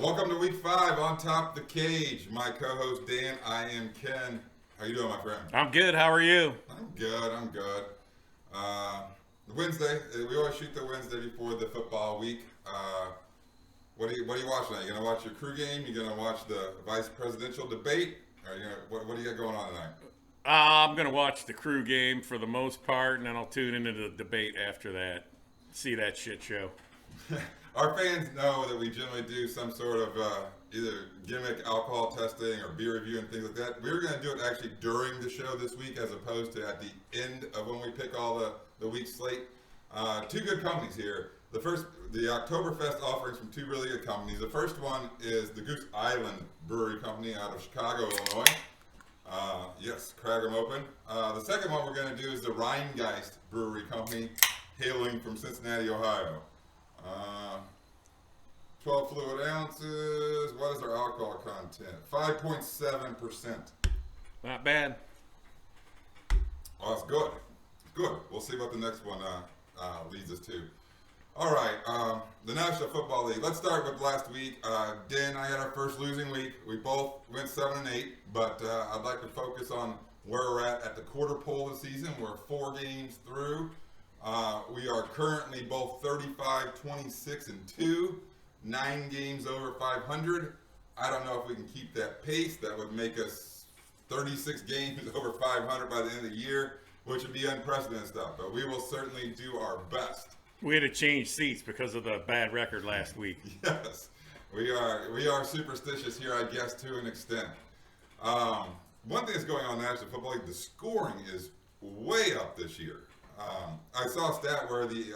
Welcome to week 5 on Top the Cage. My co-host Dan, I am Ken. How you doing, my friend? I'm good. How are you? I'm good. Wednesday, we always shoot the Wednesday before the football week. What are you watching tonight? You gonna watch your crew game? You gonna watch the vice presidential debate? Or what do you got going on tonight? I'm going to watch the crew game for the most part, and then I'll tune into the debate after that. See that shit show. Our fans know that we generally do some sort of either gimmick alcohol testing or beer review and things like that. We were going to do it actually during the show this week as opposed to at the end of when we pick all the week slate. Two good companies here. The Oktoberfest offerings from two really good companies. The first one is the Goose Island Brewery Company out of Chicago, Illinois. Yes, crack them open. The second one we're going to do is the Rheingeist Brewery Company, hailing from Cincinnati, Ohio. 12 fluid ounces. What is our alcohol content? 5.7%. Not bad. Oh, that's good. Good. We'll see what the next one leads us to. All right, the National Football League. Let's start with last week. Dan and I had our first losing week. We both went 7-8, but I'd like to focus on where we're at the quarter pole of the season. We're 4 games through. We are currently both 35, 26, and 2, 9 games over 500. I don't know if we can keep that pace. That would make us 36 games over 500 by the end of the year, which would be unprecedented stuff. But we will certainly do our best. We had to change seats because of the bad record last week. Yes, we are superstitious here, I guess, to an extent. One thing that's going on in the National Football League, the scoring is way up this year. I saw a stat where the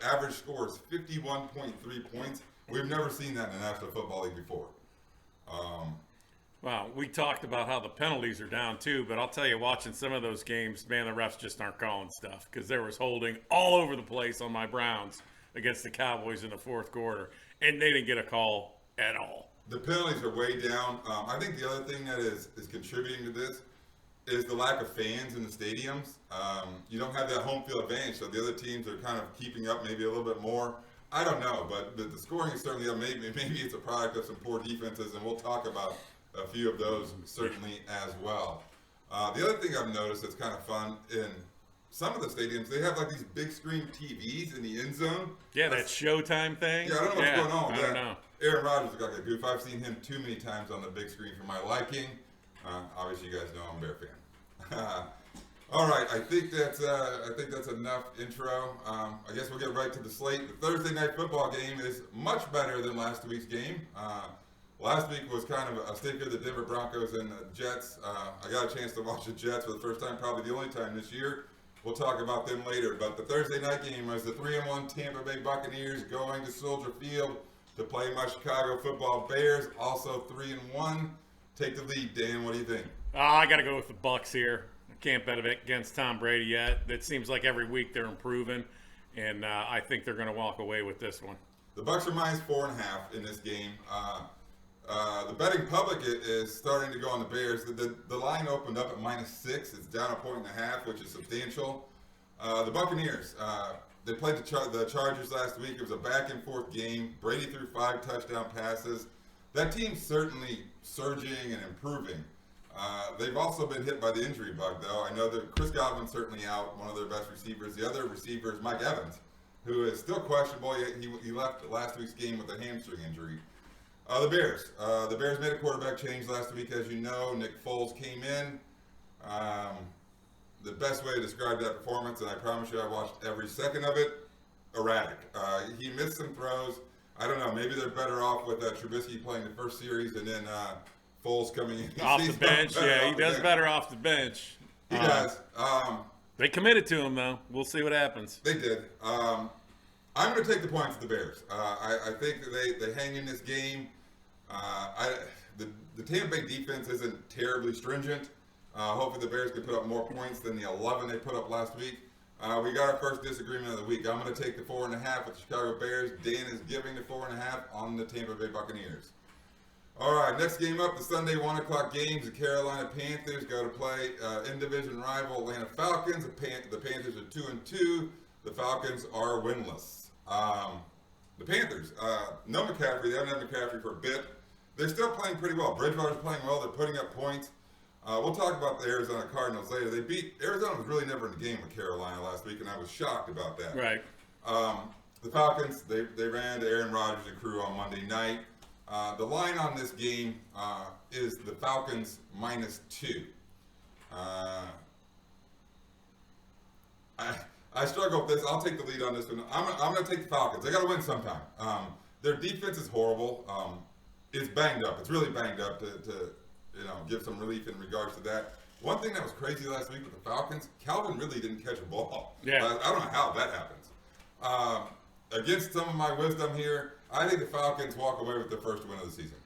average score is 51.3 points. We've never seen that in the National Football League before. Well, we talked about how the penalties are down too, but I'll tell you, watching some of those games, man, the refs just aren't calling stuff because there was holding all over the place on my Browns against the Cowboys in the fourth quarter, and they didn't get a call at all. The penalties are way down. I think the other thing that is contributing to this is the lack of fans in the stadiums. You don't have that home field advantage, so the other teams are kind of keeping up maybe a little bit more. I don't know, but the scoring is certainly up. Maybe it's a product of some poor defenses, and we'll talk about a few of those certainly as well. The other thing I've noticed that's kind of fun, in some of the stadiums, they have like these big screen TVs in the end zone. Yeah, that Showtime thing. Yeah, I don't know what's going on with I don't that. know. Aaron Rodgers looks like a goof. I've seen him too many times on the big screen for my liking. Obviously, you guys know I'm a Bear fan. All right, I think that's enough intro. I guess we'll get right to the slate. The Thursday night football game is much better than last week's game. Last week was kind of a stinker, the Denver Broncos and the Jets. I got a chance to watch the Jets for the first time, probably the only time this year. We'll talk about them later. But the Thursday night game was the 3-1 Tampa Bay Buccaneers going to Soldier Field to play my Chicago Football Bears, also 3-1. Take the lead, Dan. What do you think? I got to go with the Bucs here. I can't bet against Tom Brady yet. It seems like every week they're improving, and I think they're going to walk away with this one. The Bucs are minus 4.5 in this game. The betting public is starting to go on the Bears. The line opened up at -6. It's down 1.5, which is substantial. The Buccaneers, they played the Chargers last week. It was a back-and-forth game. Brady threw 5 touchdown passes. That team's certainly surging and improving. They've also been hit by the injury bug, though. I know that Chris Godwin's certainly out, one of their best receivers. The other receiver is Mike Evans, who is still questionable. He left last week's game with a hamstring injury. The Bears made a quarterback change last week, as you know. Nick Foles came in. The best way to describe that performance, and I promise you I watched every second of it, erratic. He missed some throws. I don't know, maybe they're better off with Trubisky playing the first series and then Foles coming in. Off the bench, yeah, he does better off the bench. He does. They committed to him, though. We'll see what happens. They did. I'm going to take the points of the Bears. I think that they hang in this game. The Tampa Bay defense isn't terribly stringent. Hopefully the Bears can put up more points than the 11 they put up last week. We got our first disagreement of the week. I'm going to take the 4.5 with the Chicago Bears. Dan is giving the 4.5 on the Tampa Bay Buccaneers. All right, next game up, the Sunday 1 o'clock games. The Carolina Panthers go to play in-division rival Atlanta Falcons. The Panthers are 2-2. The Falcons are winless. The Panthers, no McCaffrey. They haven't had McCaffrey for a bit. They're still playing pretty well. Bridgewater's playing well. They're putting up points. We'll talk about the Arizona Cardinals later. Arizona was really never in the game with Carolina last week, and I was shocked about that. Right. The Falcons, they ran to Aaron Rodgers and crew on Monday night. The line on this game is the Falcons -2. I struggle with this. I'll take the lead on this one. I'm going to take the Falcons. They got to win sometime. Their defense is horrible. It's banged up. It's really banged up to give some relief in regards to that. One thing that was crazy last week with the Falcons, Calvin really didn't catch a ball. Yeah. I don't know how that happens. Against some of my wisdom here, I think the Falcons walk away with their first win of the season.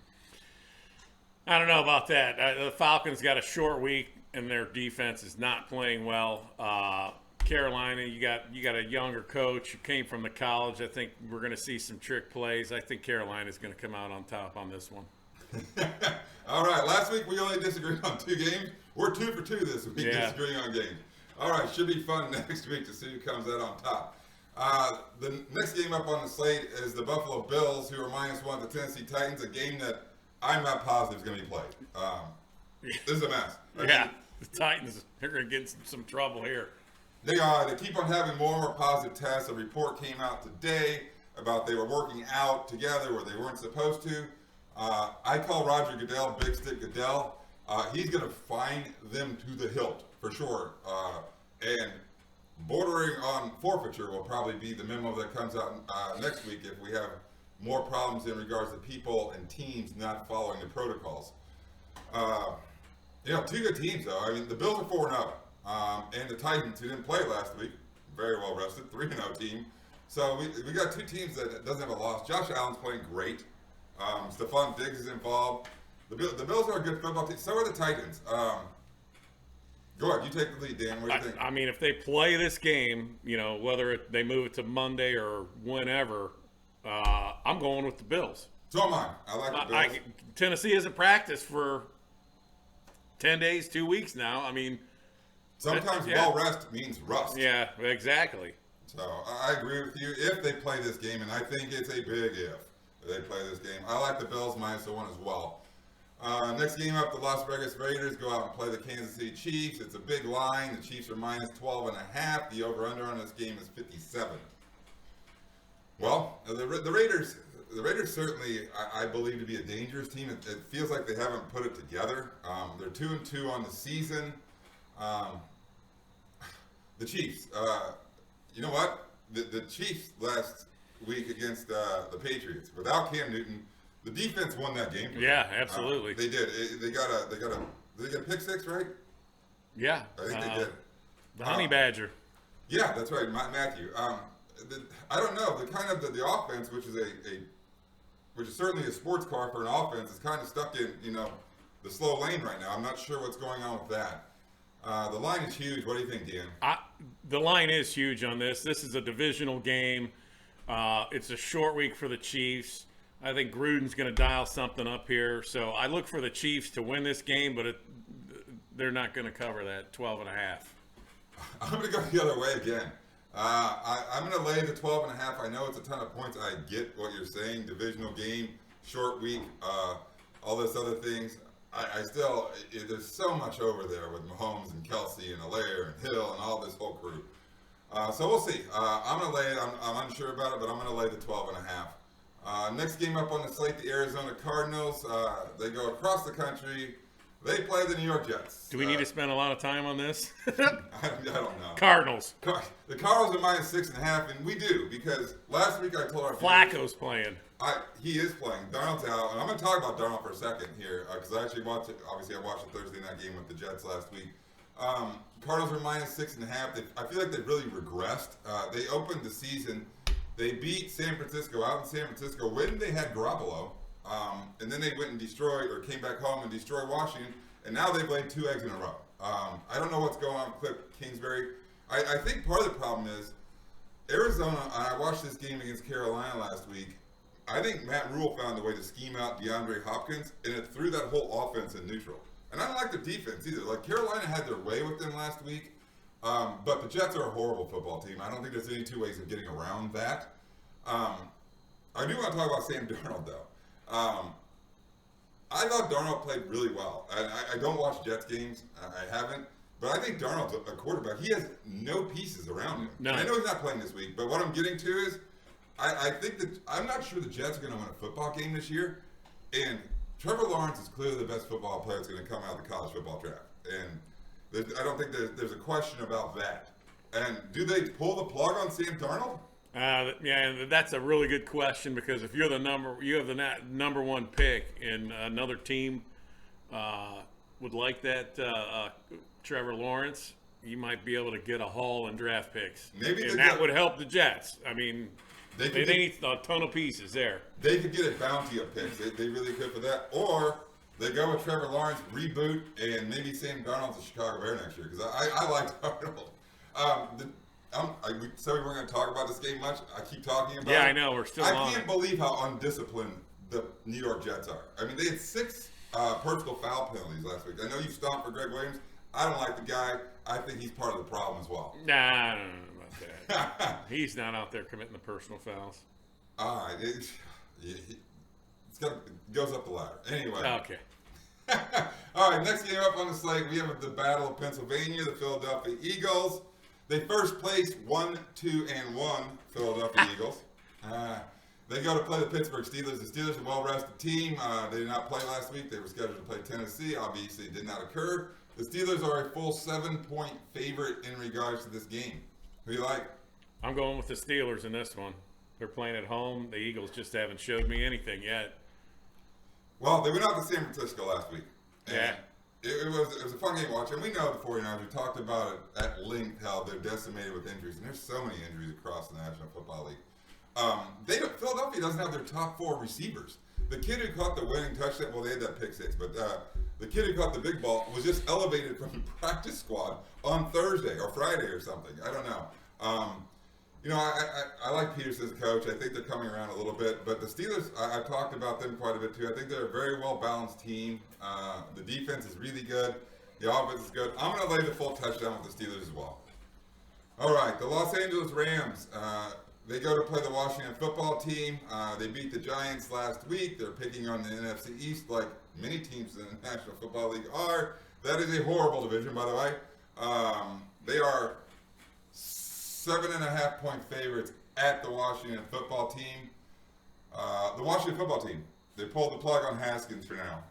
I don't know about that. The Falcons got a short week, and their defense is not playing well. Carolina, you got a younger coach who came from the college. I think we're going to see some trick plays. I think Carolina's going to come out on top on this one. All right. Last week we only disagreed on 2 games. We're 2 for 2 this week, disagreeing on games. All right. Should be fun next week to see who comes out on top. The next game up on the slate is the Buffalo Bills, who are -1 at the Tennessee Titans, a game that I'm not positive is going to be played. This is a mess. The Titans, they're going to get in some trouble here. They are. They keep on having more and more positive tests. A report came out today about they were working out together where they weren't supposed to. I call Roger Goodell Big Stick Goodell. He's going to fine them to the hilt for sure. And bordering on forfeiture will probably be the memo that comes out next week if we have more problems in regards to people and teams not following the protocols. 2 good teams though. I mean, the Bills are 4-0. And the Titans, who didn't play last week, very well rested, 3-0 team. So we got 2 teams that doesn't have a loss. Josh Allen's playing great. Stephon Diggs is involved. The Bills are a good football team. So are the Titans. Go ahead, you take the lead, Dan. What do you think? I mean, if they play this game, whether they move it to Monday or whenever, I'm going with the Bills. So am I. I like the Bills. Tennessee hasn't practiced for 10 days, 2 weeks now. I mean, sometimes well rest means rust. Yeah, exactly. So I agree with you if they play this game, and I think it's a big if they play this game. I like the Bills -1 as well. Next game up, the Las Vegas Raiders go out and play the Kansas City Chiefs. It's a big line. The Chiefs are -12.5. The over/under on this game is 57. Well, the Raiders certainly, I believe, to be a dangerous team. It feels like they haven't put it together. They're 2-2 on the season. The Chiefs. You know what? The Chiefs last week against the Patriots, without Cam Newton, the defense won that game. Yeah, absolutely. They did. They got a pick 6, right? Yeah. I think they did. The Honey Badger. Yeah, that's right, Matthew. I don't know. The offense, which is certainly a sports car for an offense, is kind of stuck in the slow lane right now. I'm not sure what's going on with that. The line is huge. What do you think, Dan? The line is huge on this. This is a divisional game. It's a short week for the Chiefs. I think Gruden's going to dial something up here. So I look for the Chiefs to win this game, but they're not going to cover that 12.5. I'm going to go the other way again. I'm going to lay the 12.5. I know it's a ton of points. I get what you're saying. Divisional game, short week, all those other things. I still, there's so much over there with Mahomes and Kelsey and Allaire and Hill and all this whole crew. So we'll see. I'm going to lay it. I'm unsure about it, but I'm going to lay the 12.5. Next game up on the slate, the Arizona Cardinals. They go across the country. They play the New York Jets. Do we need to spend a lot of time on this? I don't know. Cardinals. The Cardinals are -6.5, and we do, because last week I told our Flacco's playing. He is playing. Darnold's out, and I'm going to talk about Darnold for a second here, because I actually watched it. Obviously, I watched the Thursday night game with the Jets last week. Cardinals are -6.5. I feel like they really regressed. They opened the season. They beat San Francisco out in San Francisco when they had Garoppolo. And then they went and came back home and destroyed Washington, and now they've laid 2 eggs in a row. I don't know what's going on with Cliff Kingsbury. I think part of the problem is Arizona, I watched this game against Carolina last week. I think Matt Rule found a way to scheme out DeAndre Hopkins, and it threw that whole offense in neutral. And I don't like their defense either. Like, Carolina had their way with them last week, but the Jets are a horrible football team. I don't think there's any 2 ways of getting around that. I do want to talk about Sam Darnold, though. I thought Darnold played really well. I don't watch Jets games. I haven't. But I think Darnold's a quarterback. He has no pieces around him. No. I know he's not playing this week, but what I'm getting to is I think that I'm not sure the Jets are going to win a football game this year. And Trevor Lawrence is clearly the best football player that's going to come out of the college football draft. And I don't think there's a question about that. And do they pull the plug on Sam Darnold? Yeah, that's a really good question, because if you have the number one pick, and another team would like that Trevor Lawrence, you might be able to get a haul in draft picks, and that would help the Jets. I mean, they need a ton of pieces there. They could get a bounty of picks. They really could for that, or they go with Trevor Lawrence, reboot, and maybe Sam Darnold's a Chicago Bear next year, because I like Darnold. We said we weren't going to talk about this game much. I keep talking about it. Yeah, I know. We're still on. I can't believe how undisciplined the New York Jets are. I mean, they had 6 personal foul penalties last week. I know you stomped for Greg Williams. I don't like the guy. I think he's part of the problem as well. Nah, I don't know about that. He's not out there committing the personal fouls. It goes up the ladder. Anyway. Okay. All right, next game up on the slate, we have the Battle of Pennsylvania, the Philadelphia Eagles. They first place 1-2-1 Philadelphia Eagles. They go to play the Pittsburgh Steelers. The Steelers are a well-rested team. They did not play last week. They were scheduled to play Tennessee. Obviously, it did not occur. The Steelers are a full 7-point favorite in regards to this game. Who do you like? I'm going with the Steelers in this one. They're playing at home. The Eagles just haven't showed me anything yet. Well, they went out to San Francisco last week. Yeah. It was a fun game to watch, and we know the 49ers. We talked about it at length, how they're decimated with injuries, and there's so many injuries across the National Football League. Philadelphia doesn't have their top 4 receivers. The kid who caught the winning touchdown, well, they had that pick 6, but the kid who caught the big ball was just elevated from the practice squad on Thursday or Friday or something. I don't know. I like Peters as a coach. I think they're coming around a little bit. But the Steelers, I've talked about them quite a bit too. I think they're a very well-balanced team. The defense is really good. The offense is good. I'm going to lay the full touchdown with the Steelers as well. All right, the Los Angeles Rams. They go to play the Washington football team. They beat the Giants last week. They're picking on the NFC East like many teams in the National Football League are. That is a horrible division, by the way. They are 7.5-point favorites at the Washington football team. The Washington football team, they pulled the plug on Haskins for now.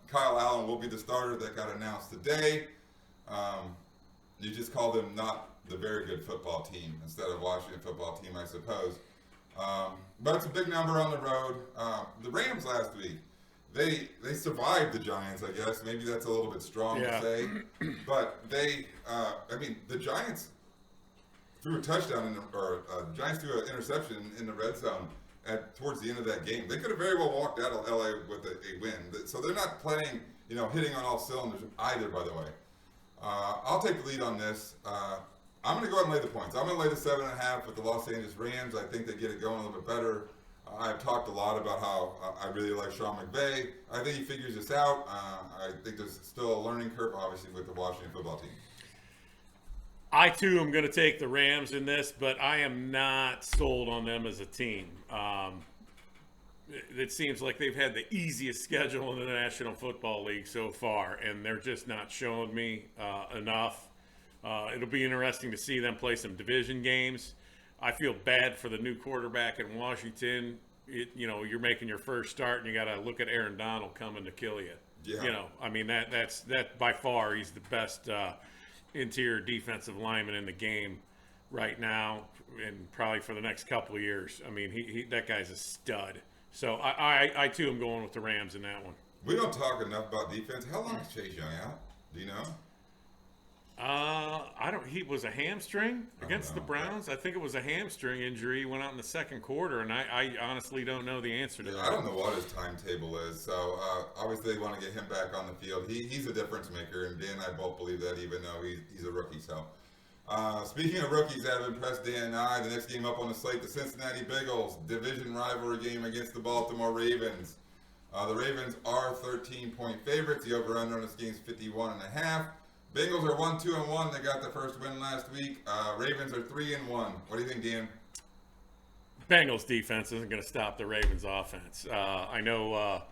Kyle Allen will be the starter. That got announced today. You just called them not the very good football team instead of Washington football team, I suppose. But it's a big number on the road. The Rams last week, they survived the Giants, I guess. Maybe that's a little bit strong to say. But the Giants threw a touchdown, the Giants threw an interception in the red zone towards the end of that game. They could have very well walked out of LA with a win. So they're not playing, hitting on all cylinders either, by the way. I'll take the lead on this. I'm going to go ahead and lay the points. I'm going to lay the 7.5 with the Los Angeles Rams. I think they get it going a little bit better. I've talked a lot about how I really like Sean McVay. I think he figures this out. I think there's still a learning curve, obviously, with the Washington football team. I, too, am going to take the Rams in this, but I am not sold on them as a team. It seems like they've had the easiest schedule in the National Football League so far, and they're just not showing me enough. It'll be interesting to see them play some division games. I feel bad for the new quarterback in Washington. You're making your first start, and you got to look at Aaron Donald coming to kill you. Yeah. That's by far he's the best interior defensive lineman in the game right now, and probably for the next couple of years. I mean, he that guy's a stud. So I too am going with the Rams in that one. We don't talk enough about defense. How long is Chase Young out? Do you know? I don't. He was a hamstring against the Browns. I think it was a hamstring injury. He went out in the second quarter, and I honestly don't know the answer to that. I don't know what his timetable is. So obviously they want to get him back on the field. He's a difference maker, and Dan and I both believe that, even though he's a rookie. So speaking of rookies that have impressed Dan and I, the next game up on the slate, the Cincinnati Bengals division rivalry game against the Baltimore Ravens. The Ravens are 13-point favorites. The over/under on this game is 51.5. Bengals are 1-2-1. They got the first win last week. Ravens are 3-1. What do you think, Dan? Bengals defense isn't going to stop the Ravens offense. I know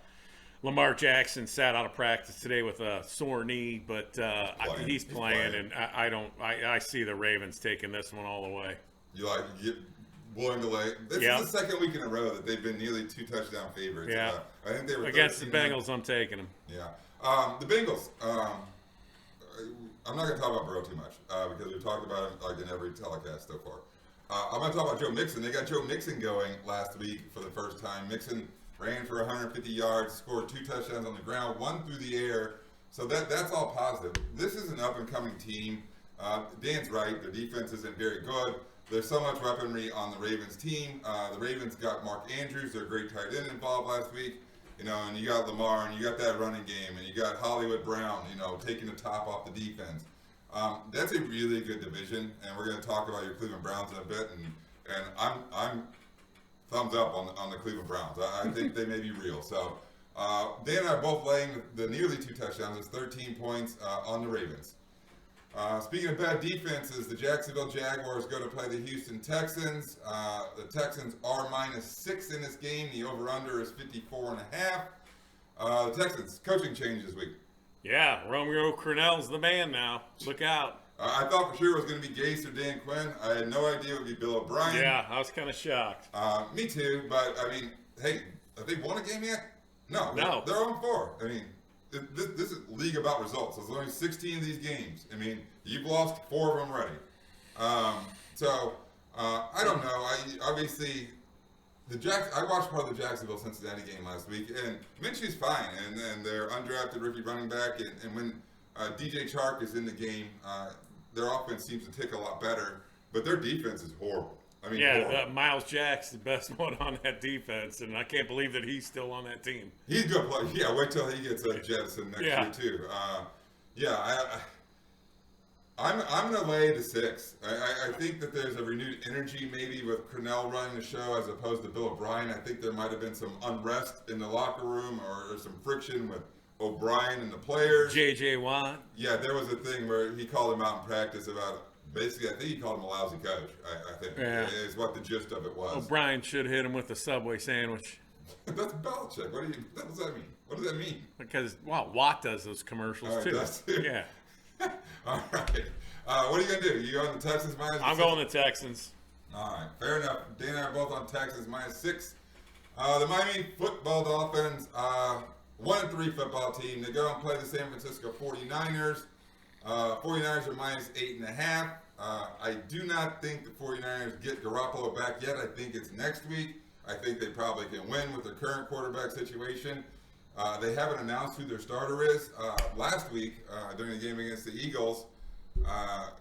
Lamar Jackson sat out of practice today with a sore knee, but he's playing, and I see the Ravens taking this one all the way. You willing to lay? This is the second week in a row that they've been nearly 2 touchdown favorites. Yeah, I think they were against the Bengals. I'm taking them. Yeah, the Bengals. I'm not going to talk about Burrow too much because we've talked about him like in every telecast so far. I'm going to talk about Joe Mixon. They got Joe Mixon going last week for the first time. Mixon ran for 150 yards, scored 2 touchdowns on the ground, 1 through the air. So that's all positive. This is an up-and-coming team. Dan's right. Their defense isn't very good. There's so much weaponry on the Ravens team. The Ravens got Mark Andrews, their great tight end, involved last week. And you got Lamar, and you got that running game, and you got Hollywood Brown, taking the top off the defense. That's a really good division, and we're going to talk about your Cleveland Browns in a bit. And I'm thumbs up on the Cleveland Browns. I think they may be real. So Dan and I are both laying the nearly 2 touchdowns. It's 13 points on the Ravens. Speaking of bad defenses, the Jacksonville Jaguars go to play the Houston Texans. The Texans are -6 in this game. The over-under is 54.5. The Texans, coaching change this week. Yeah, Romeo Crennel's the man now. Look out. I thought for sure it was going to be Gase or Dan Quinn. I had no idea it would be Bill O'Brien. Yeah, I was kind of shocked. Me too, but I mean, hey, have they won a game yet? No. They're on 4. I mean, this is a league about results. There's only 16 of these games. I mean, you've lost 4 of them already. I don't know. Obviously, I watched part of the Jacksonville-Cincinnati game last week, and Minshew's fine, and their undrafted rookie running back, and when DJ Chark is in the game, their offense seems to tick a lot better, but their defense is horrible. I mean, Miles Jack's the best one on that defense, and I can't believe that he's still on that team. He's a good player. Yeah, wait till he gets jettisoned next year too. I'm going to lay the 6. I think that there's a renewed energy maybe with Crennel running the show as opposed to Bill O'Brien. I think there might have been some unrest in the locker room or some friction with O'Brien and the players. J.J. Watt. Yeah, there was a thing where he called him out in practice about basically, I think he called him a lousy coach, I think, is what the gist of it was. O'Brien should hit him with a Subway sandwich. That's Belichick. What does that mean? What does that mean? Because, Watt does those commercials, too. Yeah. All right. What are you going to do? You on the Texans minus I'm 6? going the Texans. All right. Fair enough. Dan and I are both on Texans -6. The Miami football Dolphins, 1-3 football team. They go and play the San Francisco 49ers. 49ers are -8.5. I do not think the 49ers get Garoppolo back yet. I think it's next week. I think they probably can win with their current quarterback situation. They haven't announced who their starter is. Last week, during the game against the Eagles,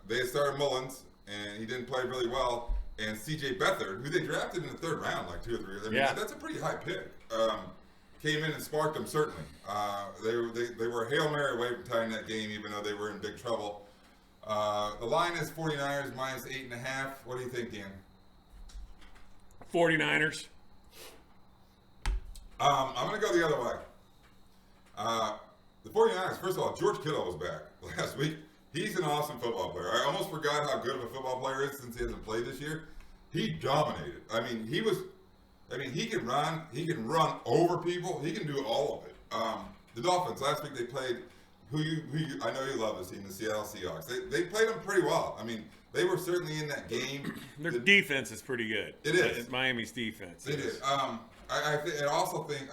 they had started Mullins, and he didn't play really well. And C.J. Beathard, who they drafted in the 3rd round like 2 or 3 years ago, that's a pretty high pick, came in and sparked them, certainly. They were a Hail Mary away from tying that game, even though they were in big trouble. The line is 49ers -8.5. What do you think, Dan? 49ers. I'm going to go the other way. The 49ers, first of all, George Kittle was back last week. He's an awesome football player. I almost forgot how good of a football player he is since he hasn't played this year. He dominated. I mean, he can run. He can run over people. He can do all of it. The Dolphins, last week they played I know you love this team, the Seattle Seahawks. They played them pretty well. I mean, they were certainly in that game. Their defense is pretty good. It is. Miami's defense. It is. I also think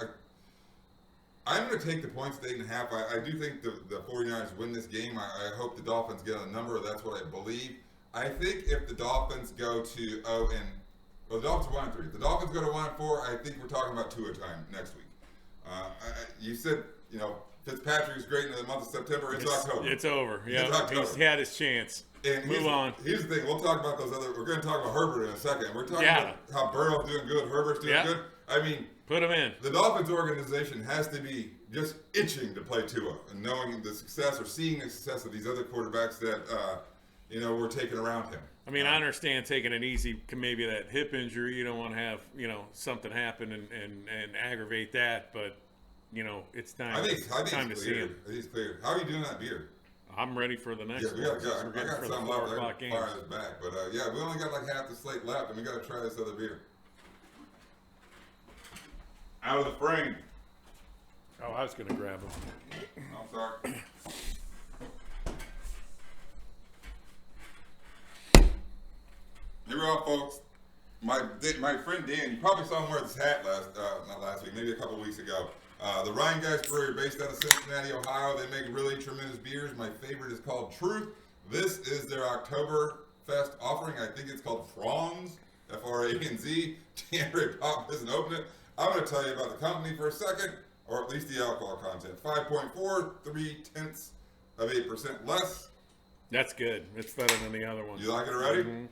I'm going to take the points at 8.5. I do think the 49ers win this game. I hope the Dolphins get a number. That's what I believe. I think if the Dolphins go to the Dolphins 1-3. If the Dolphins go to 1-4, I think we're talking about Tua time next week. You said, Fitzpatrick is great in the month of September. It's October. It's over. Yeah, he's had his chance. And Move on. Here's the thing. We'll talk about those other. We're going to talk about Herbert in a second. We're talking about how Burrow's doing good. Herbert's doing good. I mean, put him in. The Dolphins organization has to be just itching to play Tua, and knowing the success or seeing the success of these other quarterbacks that were taken around him. I mean, I understand taking it easy, maybe that hip injury. You don't want to have something happen and aggravate that, but it's time. I think time to see him. I think it's clear. How are you doing that beer? I'm ready for the next one. We got some left. I got to fire this back, but we only got like half the slate left, and we got to try this other beer. Out of the frame. Oh, I was going to grab them. I'm sorry. Here we are, folks. My friend Dan, you probably saw him wear this hat not last week, maybe a couple weeks ago. The Ryan Guys Brewery, based out of Cincinnati, Ohio. They make really tremendous beers. My favorite is called Truth. This is their Oktoberfest offering. I think it's called Franz, F-R-A-N-Z. Dan Pop doesn't open it. I'm going to tell you about the company for a second, or at least the alcohol content. 5.4, 0.3% less. That's good. It's better than the other one. You like it already? Mm-hmm.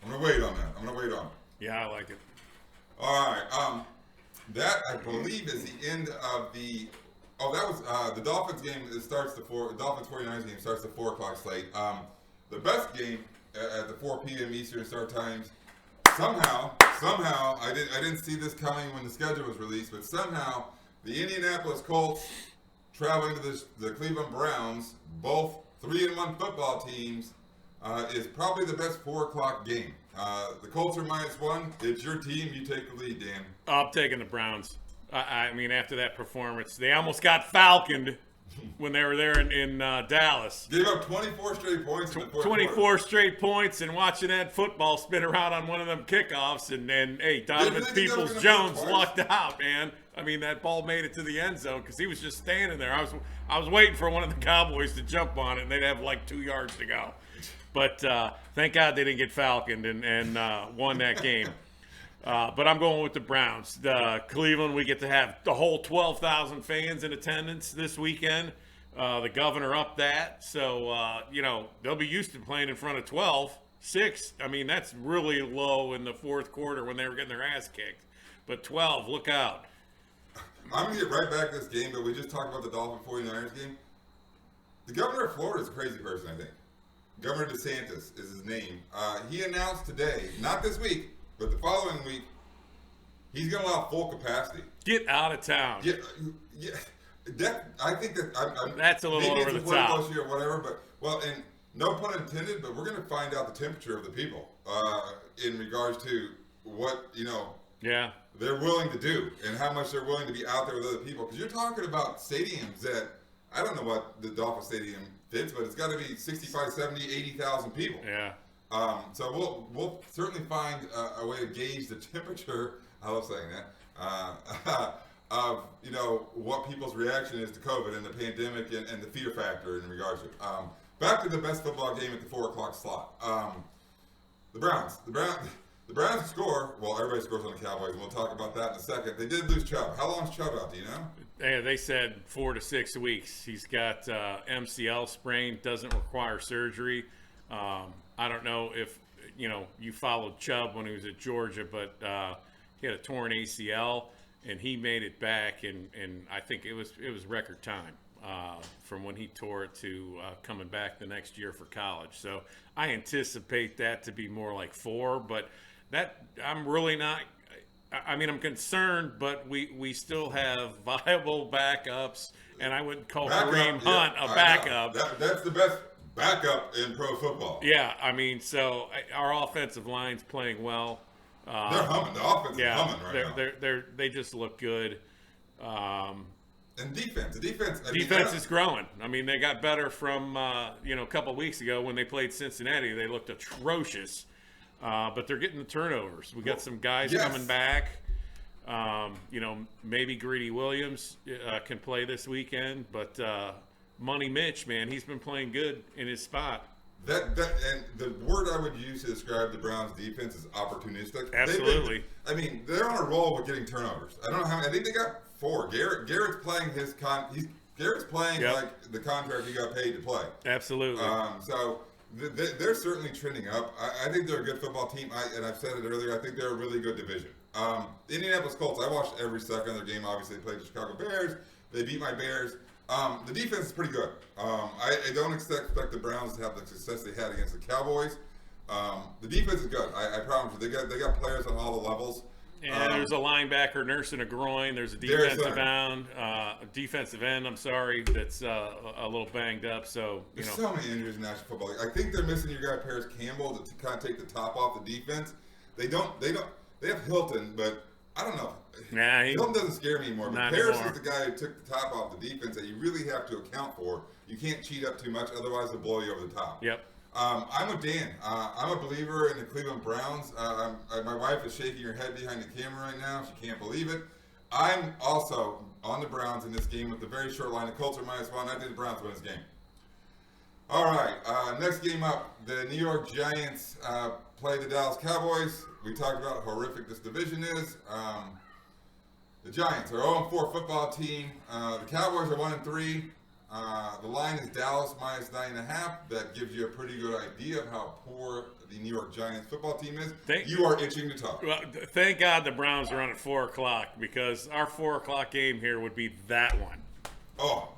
I'm going to wait on that. Yeah, I like it. All right. That, I believe, is the end of the... Oh, that was the Dolphins game. It starts the Dolphins 49ers game starts the 4 o'clock slate. The best game at the 4 p.m. Eastern start times. Somehow, I didn't see this coming when the schedule was released, but somehow the Indianapolis Colts traveling to the Cleveland Browns, both 3-1 football teams, is probably the best 4 o'clock game. The Colts are -1. It's your team. You take the lead, Dan. I'm taking the Browns. I mean, after that performance, they almost got falconed when they were there in Dallas. Gave up 24 straight points. 24 straight points, and watching that football spin around on one of them kickoffs, and hey, Donovan Peoples-Jones lucked out, man. I mean, that ball made it to the end zone because he was just standing there. I was waiting for one of the Cowboys to jump on it, and they'd have like 2 yards to go. But thank God they didn't get falconed and won that game. But I'm going with the Browns. Cleveland, we get to have the whole 12,000 fans in attendance this weekend. The governor upped that. So, they'll be used to playing in front of 12. 6, I mean, that's really low in the fourth quarter when they were getting their ass kicked. But 12, look out. I'm going to get right back to this game, but we just talked about the Dolphins 49ers game. The governor of Florida is a crazy person, I think. Governor DeSantis is his name. He announced today, not this week, but the following week, he's going to allow full capacity. Get out of town. Yeah. I think that that's a little over the top. Or whatever, and no pun intended, but we're going to find out the temperature of the people in regards to what they're willing to do and how much they're willing to be out there with other people. Because you're talking about stadiums that I don't know what the Dolphin Stadium fits, but it's got to be 65, 70, 80,000 people. Yeah. So we'll certainly find a way to gauge the temperature. I love saying that. Of what people's reaction is to COVID and the pandemic and the fear factor in regards to it. Back to the best football game at the 4 o'clock slot. The Browns score. Well, everybody scores on the Cowboys. We'll talk about that in a second. They did lose Chubb. How long is Chubb out? Do you know? Yeah, they said 4 to 6 weeks. He's got MCL sprain. Doesn't require surgery. I don't know if you followed Chubb when he was at Georgia, but he had a torn ACL. And he made it back, and I think it was record time from when he tore it to coming back the next year for college. So I anticipate that to be more like 4, but that I'm really not. I mean, I'm concerned, but we still have viable backups, and I wouldn't call Kareem Hunt a backup. That's the best backup in pro football. Yeah, I mean, so our offensive line's playing well. They're humming. The offense is humming right now. They just look good. And defense. The defense. Defense is growing. I mean, they got better from a couple of weeks ago when they played Cincinnati. They looked atrocious, but they're getting the turnovers. We got some guys coming back. Maybe Greedy Williams can play this weekend, but Money Mitch, man, he's been playing good in his spot. And the word I would use to describe the Browns' defense is opportunistic. Absolutely. They're on a roll with getting turnovers. I don't know how many. I think they got 4. Garrett's playing Garrett's playing like the contract he got paid to play. Absolutely. So they're certainly trending up. I think they're a good football team. And I've said it earlier. I think they're a really good division. The Indianapolis Colts. I watched every second of their game. Obviously, they played the Chicago Bears. They beat my Bears. The defense is pretty good. I don't expect the Browns to have the success they had against the Cowboys. The defense is good. I promise you. They got players on all the levels. And there's a linebacker nursing a groin. There's a defensive end. I'm sorry, that's a little banged up. So there's so many injuries in National Football League. I think they're missing your guy Paris Campbell to kind of take the top off the defense. They have Hilton, but I don't know. Nah, Hilton doesn't scare me anymore. But not Paris anymore. is the guy who took the top off the defense that you really have to account for. You can't cheat up too much, otherwise they'll blow you over the top. Yep. I'm with Dan. I'm a believer in the Cleveland Browns. My wife is shaking her head behind the camera right now. She can't believe it. I'm also on the Browns in this game with the very short line. The Colts are -1. I think the Browns win this game. All right. Next game up, the New York Giants play the Dallas Cowboys. We talked about how horrific this division is. The Giants are 0-4 football team. The Cowboys are 1-3. The line is Dallas -9.5. That gives you a pretty good idea of how poor the New York Giants football team is. You are itching to talk. Well, thank God the Browns are on at 4 o'clock because our 4 o'clock game here would be that one. Oh.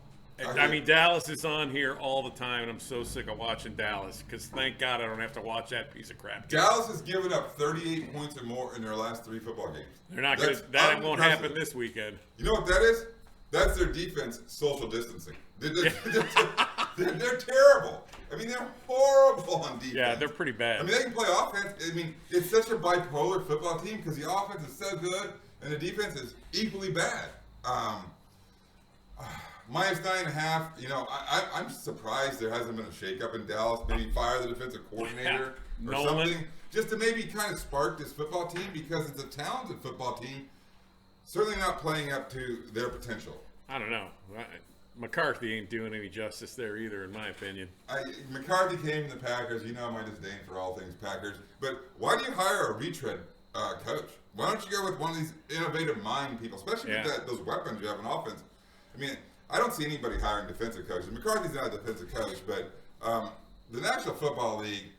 I mean, Dallas is on here all the time, and I'm so sick of watching Dallas because thank God I don't have to watch that piece of crap. Dallas has given up 38 points or more in their last 3 football games. They're not going to. That won't happen this weekend. You know what that is? That's their defense social distancing. They're terrible. I mean, they're horrible on defense. Yeah, they're pretty bad. I mean, they can play offense. I mean, it's such a bipolar football team because the offense is so good and the defense is equally bad. -9.5. You know, I'm surprised there hasn't been a shakeup in Dallas. Maybe fire the defensive coordinator or something, just to maybe kind of spark this football team because it's a talented football team. Certainly not playing up to their potential. I don't know. McCarthy ain't doing any justice there either, in my opinion. McCarthy came to the Packers. You know my disdain for all things Packers. But why do you hire a retread coach? Why don't you go with one of these innovative mind people, especially with those weapons you have in offense? I mean, I don't see anybody hiring defensive coaches. McCarthy's not a defensive coach, but the National Football League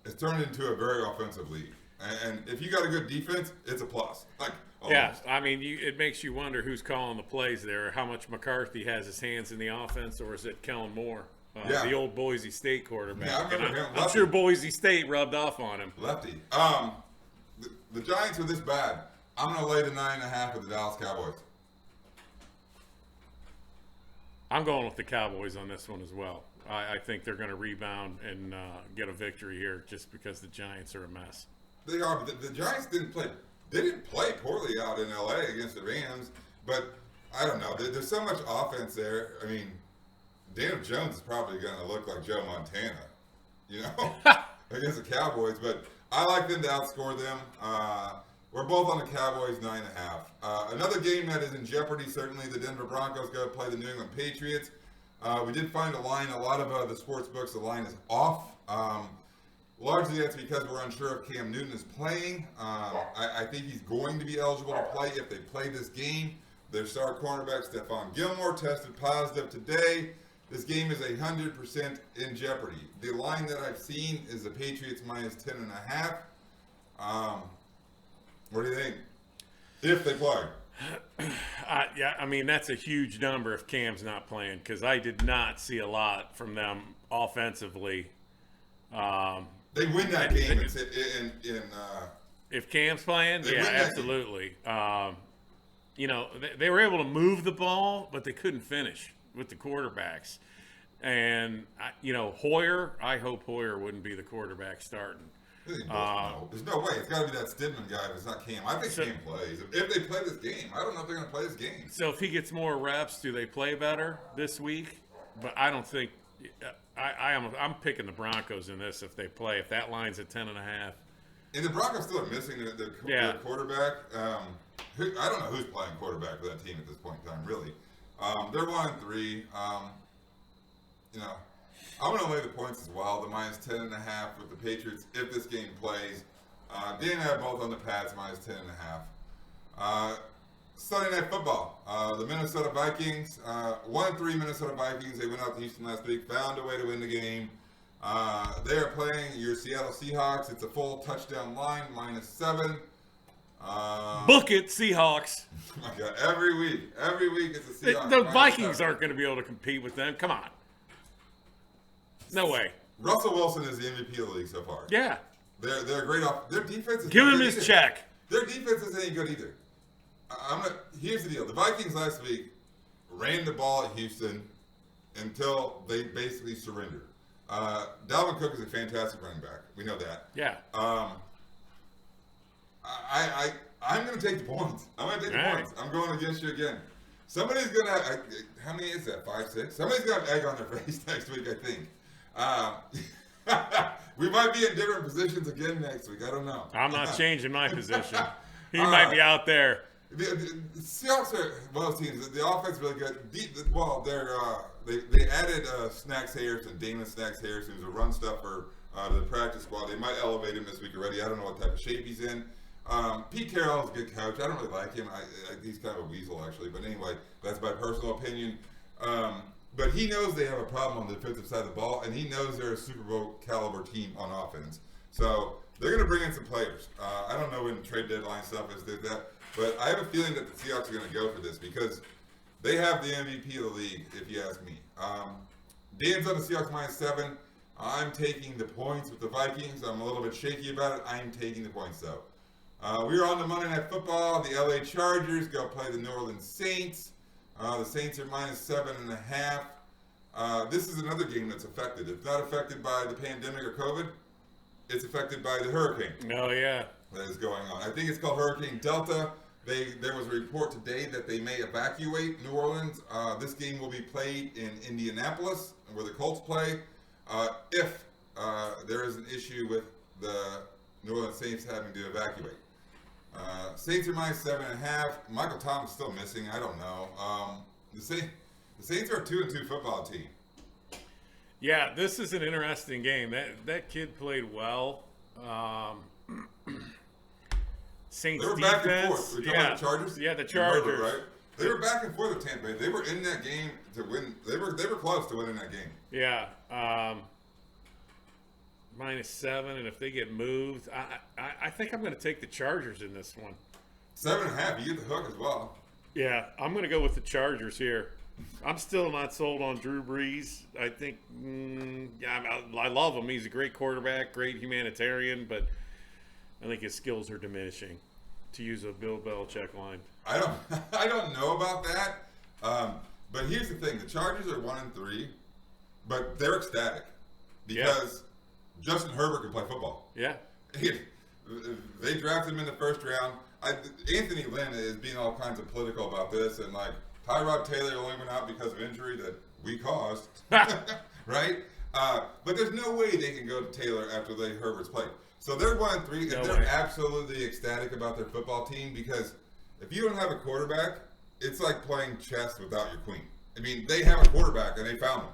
has turned into a very offensive league. And if you got a good defense, it's a plus. Yeah, I mean, it makes you wonder who's calling the plays there, how much McCarthy has his hands in the offense, or is it Kellen Moore, the old Boise State quarterback? Yeah, I remember him. I'm sure Boise State rubbed off on him. Lefty. The Giants are this bad. I'm going to lay the 9.5 with the Dallas Cowboys. I'm going with the Cowboys on this one as well. I think they're going to rebound and get a victory here just because the Giants are a mess. They are, but the Giants didn't play. They didn't play poorly out in L.A. against the Rams, but I don't know. There's so much offense there. I mean, Daniel Jones is probably going to look like Joe Montana, you know, against the Cowboys. But I like them to outscore them. We're both on the Cowboys 9.5. Another game that is in jeopardy, certainly the Denver Broncos go to play the New England Patriots. We did find a line. A lot of the sports books, the line is off. Largely that's because we're unsure if Cam Newton is playing. I think he's going to be eligible to play if they play this game. Their star cornerback, Stephon Gilmore, tested positive today. This game is 100% in jeopardy. The line that I've seen is the Patriots -10.5. What do you think? If they play. Yeah, I mean, that's a huge number if Cam's not playing because I did not see a lot from them offensively. They win that game if Cam's playing, yeah, absolutely. You know, they were able to move the ball, but they couldn't finish with the quarterbacks. And, you know, Hoyer, I hope Hoyer wouldn't be the quarterback starting. There's no way. It's got to be that Stidman guy if it's not Cam. I think Cam plays. If they play this game, I don't know if they're going to play this game. So if he gets more reps, do they play better this week? But I don't think I'm picking the Broncos in this if they play. If that line's at 10.5. And the Broncos still are missing their quarterback. I don't know who's playing quarterback for that team at this point in time, really. They're 1-3. You know, I'm going to lay the points as well, the -10.5 with the Patriots if this game plays. Dan and I are both on the Pats, -10.5. Sunday Night Football. The Minnesota Vikings, 1-3 Minnesota Vikings. They went out to Houston last week, found a way to win the game. They are playing your Seattle Seahawks. It's a full touchdown line, -7. Book it, Seahawks. Oh my God, every week it's a Seahawks. The Vikings aren't going to be able to compete with them. Come on. No way. Russell Wilson is the MVP of the league so far. Yeah. They're great off. Their defense is Give him his check. Their defense isn't any good either. Here's the deal. The Vikings last week ran the ball at Houston until they basically surrendered. Dalvin Cook is a fantastic running back. We know that. Yeah. I'm going to take the points. I'm going to take the All points. I'm going against you again. Somebody's going to, how many is that, 5, 6? Somebody's going to have egg on their face next week, I think. We might be in different positions again next week. I don't know. I'm not changing my position. He might be out there. The Seahawks are one of those teams. The offense is really good. They added Snacks Harrison, Damon Snacks Harrison, who's a run stuffer to the practice squad. They might elevate him this week already. I don't know what type of shape he's in. Pete Carroll's a good coach. I don't really like him. He's kind of a weasel, actually. But anyway, that's my personal opinion. But he knows they have a problem on the defensive side of the ball, and he knows they're a Super Bowl caliber team on offense. So they're going to bring in some players. I don't know when trade deadline stuff is, but I have a feeling that the Seahawks are going to go for this because they have the MVP of the league, if you ask me. Dan's on the Seahawks -7. I'm taking the points with the Vikings. I'm a little bit shaky about it. I'm taking the points, though. We are on to Monday Night Football. The LA Chargers go play the New Orleans Saints. The Saints are -7.5. This is another game that's affected. It's not affected by the pandemic or COVID. It's affected by the hurricane. Oh, yeah. That is going on. I think it's called Hurricane Delta. There was a report today that they may evacuate New Orleans. This game will be played in Indianapolis, where the Colts play. If there is an issue with the New Orleans Saints having to evacuate. Saints are -7.5. Michael Thomas still missing. I don't know. The Saints are a 2-2 football team. Yeah, this is an interesting game. That kid played well. Saints They were defense. back and forth. We're talking about the Chargers? Yeah, the Chargers. Remember, right? They were back and forth with Tampa Bay. They were in that game to win. They were close to winning that game. Yeah. -7, and if they get moved, I think I'm going to take the Chargers in this one. 7.5. You get the hook as well. Yeah, I'm going to go with the Chargers here. I'm still not sold on Drew Brees. I think, I love him. He's a great quarterback, great humanitarian, but I think his skills are diminishing, to use a Bill Belichick line. I don't know about that. But here's the thing: the Chargers are 1-3, but they're ecstatic because Justin Herbert can play football. Yeah. They drafted him in the first round. Anthony Lynn is being all kinds of political about this, and like Tyrod Taylor only went out because of injury that we caused, right? But there's no way they can go to Taylor after Herbert's played. So they're 1-3, and they're absolutely ecstatic about their football team because if you don't have a quarterback, it's like playing chess without your queen. I mean, they have a quarterback, and they found him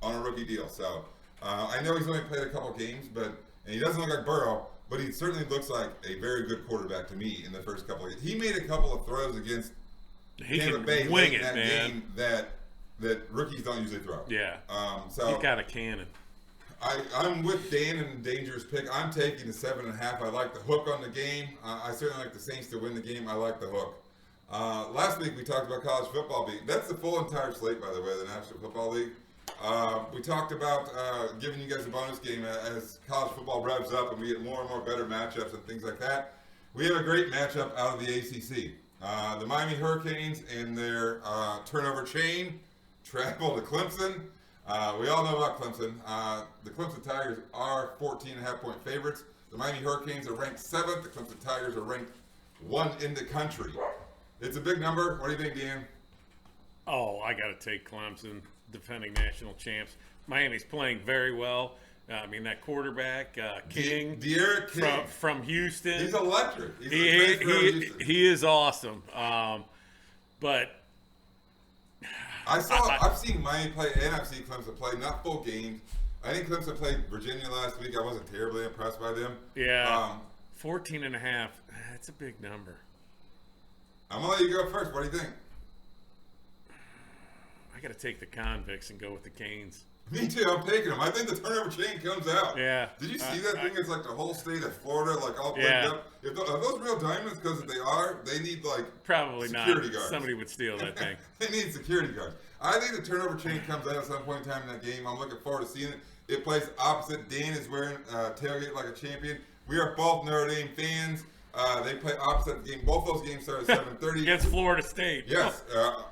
on a rookie deal. So I know he's only played a couple games, and he doesn't look like Burrow, but he certainly looks like a very good quarterback to me in the first couple of games. He made a couple of throws against Tampa Bay wing in it, that man. game that rookies don't usually throw. Yeah. So He's got a cannon. I'm with Dan in the dangerous pick. I'm taking the 7.5. I like the hook on the game. I certainly like the Saints to win the game. I like the hook. Last week we talked about college football league. That's the full entire slate, by the way, the National Football League. We talked about giving you guys a bonus game as college football revs up and we get more and more better matchups and things like that. We have a great matchup out of the ACC. The Miami Hurricanes and their turnover chain travel to Clemson. We all know about Clemson. The Clemson Tigers are 14.5-point favorites. The Miami Hurricanes are ranked 7th. The Clemson Tigers are ranked 1 in the country. It's a big number. What do you think, Dan? Oh, I got to take Clemson, defending national champs. Miami's playing very well. I mean, that quarterback, King, De'Aaron King from Houston. He's electric. He is awesome. But I've seen Miami play and I've seen Clemson play, not full games. I think Clemson played Virginia last week. I wasn't terribly impressed by them. Yeah, 14.5. That's a big number. I'm going to let you go first. What do you think? I got to take the convicts and go with the Canes. Me too. I'm taking them. I think the turnover chain comes out. Yeah. Did you see that thing? It's like the whole state of Florida, like all played up. Are those real diamonds? Because if they are, they need like probably security not. guards. Somebody would steal that thing. They need security guards. I think the turnover chain comes out at some point in time in that game. I'm looking forward to seeing it. It plays opposite. Dan is wearing tailgate like a champion. We are both Notre Dame fans. They play opposite the game. Both those games start at 7:30. Against Florida State. Yes.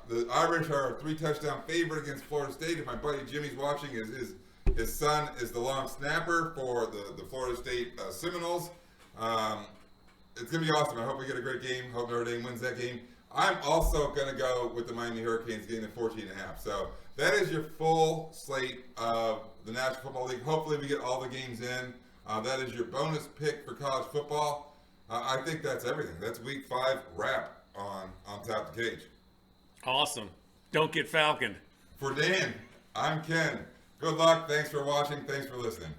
The Irish are a 3-touchdown favorite against Florida State. If my buddy Jimmy's watching, his son is the long snapper for the Florida State Seminoles. it's going to be awesome. I hope we get a great game. Hope Notre Dame wins that game. I'm also going to go with the Miami Hurricanes getting the 14.5. So that is your full slate of the National Football League. Hopefully we get all the games in. That is your bonus pick for college football. I think that's everything. That's week 5 wrap on Tap the Cage. Awesome. Don't get falconed. For Dan, I'm Ken. Good luck. Thanks for watching. Thanks for listening.